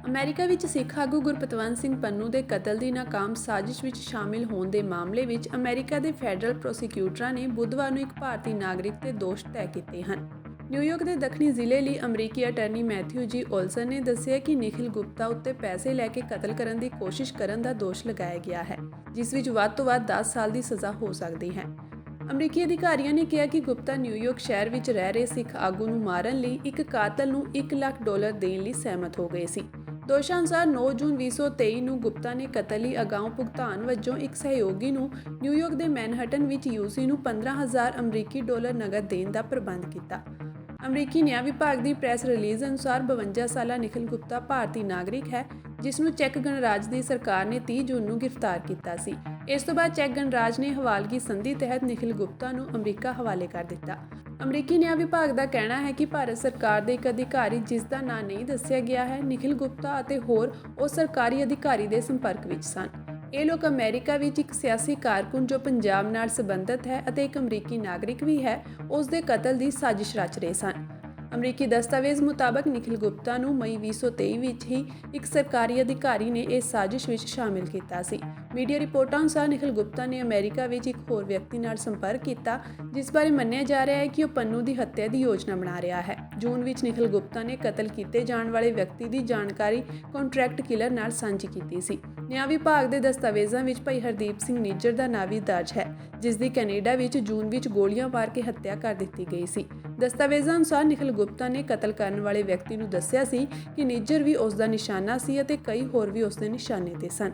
America ਵਿੱਚ ਸਿੱਖ ਆਗੂ ਗੁਰਪਤਵੰਤ ਸਿੰਘ ਪੰਨੂ ਦੇ ਕਤਲ ਦੀ ਨਾਕਾਮ ਸਾਜ਼ਿਸ਼ ਵਿੱਚ ਸ਼ਾਮਿਲ ਹੋਣ ਦੇ ਮਾਮਲੇ ਵਿੱਚ ਅਮਰੀਕਾ ਦੇ ਫੈਡਰਲ ਪ੍ਰੋਸੀਕਿਊਟਰਾਂ ਨੇ ਬੁੱਧਵਾਰ ਨੂੰ ਇੱਕ ਭਾਰਤੀ ਨਾਗਰਿਕ ਤੇ ਦੋਸ਼ ਤੈਅ ਕੀਤੇ ਹਨ। ਨਿਊਯਾਰਕ ਦੇ ਦੱਖਣੀ ਜ਼ਿਲ੍ਹੇ ਲਈ ਅਮਰੀਕੀ ਅਟਾਰਨੀ ਮੈਥਿਊ ਜੀ ਓਲਸਨ ਨੇ ਦੱਸਿਆ ਕਿ ਨਿਖਿਲ ਗੁਪਤਾ ਉੱਤੇ ਪੈਸੇ ਲੈ ਕੇ ਕਤਲ ਕਰਨ ਦੀ ਕੋਸ਼ਿਸ਼ ਕਰਨ ਦਾ ਦੋਸ਼ ਲਗਾਇਆ ਗਿਆ ਹੈ, ਜਿਸ ਵਿੱਚ ਵੱਧ ਤੋਂ ਵੱਧ 10 ਸਾਲ ਦੀ ਸਜ਼ਾ ਹੋ ਸਕਦੀ ਹੈ। ਅਮਰੀਕੀ ਅਧਿਕਾਰੀਆਂ ਨੇ ਕਿਹਾ ਕਿ ਗੁਪਤਾ ਨਿਊਯਾਰਕ ਸ਼ਹਿਰ ਵਿੱਚ ਰਹਿ ਰਹੇ ਸਿੱਖ ਆਗੂ ਨੂੰ ਮਾਰਨ ਲਈ ਇੱਕ ਕਾਤਲ ਨੂੰ $1 ਲੱਖ ਦੇਣ ਲਈ ਸਹਿਮਤ ਹੋ ਗਏ ਸੀ। ਦੋਸ਼ਾਂ ਅਨੁਸਾਰ 9 ਜੂਨ 2023 ਨੂੰ ਗੁਪਤਾ ਨੇ ਕਤਲ ਲਈ ਅਗਾਊਂ ਭੁਗਤਾਨ ਵਜੋਂ ਇੱਕ ਸਹਿਯੋਗੀ ਨੂੰ ਨਿਊਯਾਰਕ ਦੇ ਮੈਨਹਟਨ ਵਿੱਚ ਯੂਸੀ ਨੂੰ $15,000 ਅਮਰੀਕੀ ਨਗਦ ਦੇਣ ਦਾ ਪ੍ਰਬੰਧ ਕੀਤਾ। ਅਮਰੀਕੀ ਨਿਆਂ ਵਿਭਾਗ ਦੀ ਪ੍ਰੈਸ ਰਿਲੀਜ਼ ਅਨੁਸਾਰ 52 ਸਾਲਾ ਨਿਖਿਲ ਗੁਪਤਾ ਭਾਰਤੀ ਨਾਗਰਿਕ ਹੈ, ਜਿਸ ਨੂੰ ਚੈੱਕ ਗਣਰਾਜ ਦੀ ਸਰਕਾਰ ਨੇ 30 ਜੂਨ ਨੂੰ ਗ੍ਰਿਫਤਾਰ ਕੀਤਾ ਸੀ। ਇਸ ਤੋਂ ਬਾਅਦ ਚੈੱਕ ਗਣਰਾਜ ਨੇ ਹਵਾਲਗੀ ਸੰਧੀ ਤਹਿਤ ਨਿਖਿਲ ਗੁਪਤਾ ਨੂੰ ਅਮਰੀਕਾ ਹਵਾਲੇ ਕਰ ਦਿੱਤਾ। ਅਮਰੀਕੀ ਨਿਆਂ ਵਿਭਾਗ ਦਾ ਕਹਿਣਾ ਹੈ ਕਿ ਭਾਰਤ ਸਰਕਾਰ ਦੇ ਇੱਕ ਅਧਿਕਾਰੀ, ਜਿਸ ਦਾ ਨਾਂ ਨਹੀਂ ਦੱਸਿਆ ਗਿਆ ਹੈ, ਨਿਖਿਲ ਗੁਪਤਾ ਅਤੇ ਹੋਰ ਉਹ ਸਰਕਾਰੀ ਅਧਿਕਾਰੀ ਦੇ ਸੰਪਰਕ ਵਿੱਚ ਸਨ। ਇਹ ਲੋਕ ਅਮਰੀਕਾ ਵਿੱਚ ਇੱਕ ਸਿਆਸੀ ਕਾਰਕੁਨ ਜੋ ਪੰਜਾਬ ਨਾਲ ਸੰਬੰਧਿਤ ਹੈ ਅਤੇ ਇੱਕ ਅਮਰੀਕੀ ਨਾਗਰਿਕ ਵੀ ਹੈ, ਉਸ ਦੇ ਕਤਲ ਦੀ ਸਾਜ਼ਿਸ਼ ਰਚ ਰਹੇ ਸਨ। ਅਮਰੀਕੀ ਦਸਤਾਵੇਜ਼ ਮੁਤਾਬਕ ਨਿਖਿਲ ਗੁਪਤਾ ਨੂੰ ਮਈ 2023 ਵਿੱਚ ਹੀ ਇੱਕ ਸਰਕਾਰੀ ਅਧਿਕਾਰੀ ਨੇ ਇਸ ਸਾਜ਼ਿਸ਼ ਵਿੱਚ ਸ਼ਾਮਿਲ ਕੀਤਾ ਸੀ। ਮੀਡੀਆ ਰਿਪੋਰਟਾਂ ਅਨੁਸਾਰ ਨਿਖਿਲ ਗੁਪਤਾ ਨੇ ਅਮਰੀਕਾ ਵਿੱਚ ਇੱਕ ਹੋਰ ਵਿਅਕਤੀ ਨਾਲ ਸੰਪਰਕ ਕੀਤਾ, ਜਿਸ ਬਾਰੇ ਮੰਨਿਆ ਜਾ ਰਿਹਾ ਹੈ ਕਿ ਉਹ ਪੰਨੂ ਦੀ ਹੱਤਿਆ ਦੀ ਯੋਜਨਾ ਬਣਾ ਰਿਹਾ ਹੈ। ਜੂਨ ਵਿੱਚ ਨਿਖਿਲ ਗੁਪਤਾ ਨੇ ਕਤਲ ਕੀਤੇ ਜਾਣ ਵਾਲੇ ਵਿਅਕਤੀ ਦੀ ਜਾਣਕਾਰੀ ਕੰਟਰੈਕਟ ਕਿਲਰ ਨਾਲ ਸਾਂਝੀ ਕੀਤੀ ਸੀ। ਨਿਆਂ ਵਿਭਾਗ ਦੇ ਦਸਤਾਵੇਜ਼ਾਂ ਵਿੱਚ ਭਾਈ ਹਰਦੀਪ ਸਿੰਘ ਨਿੱਜਰ ਦਾ ਨਾਂ ਵੀ ਦਰਜ ਹੈ, ਜਿਸ ਦੀ ਕੈਨੇਡਾ ਵਿੱਚ ਜੂਨ ਵਿੱਚ ਗੋਲੀਆਂ ਮਾਰ ਕੇ ਹੱਤਿਆ ਕਰ ਦਿੱਤੀ ਗਈ ਸੀ। ਦਸਤਾਵੇਜ਼ਾਂ ਅਨੁਸਾਰ ਨਿਖਿਲ ਗੁਪਤਾ ਨੇ ਕਤਲ ਕਰਨ ਵਾਲੇ ਵਿਅਕਤੀ ਨੂੰ ਦੱਸਿਆ ਸੀ ਕਿ ਨਿੱਜਰ ਵੀ ਉਸ ਦਾ ਨਿਸ਼ਾਨਾ ਸੀ ਅਤੇ ਕਈ ਹੋਰ ਵੀ ਉਸ ਦੇ ਨਿਸ਼ਾਨੇ ਤੇ ਸਨ।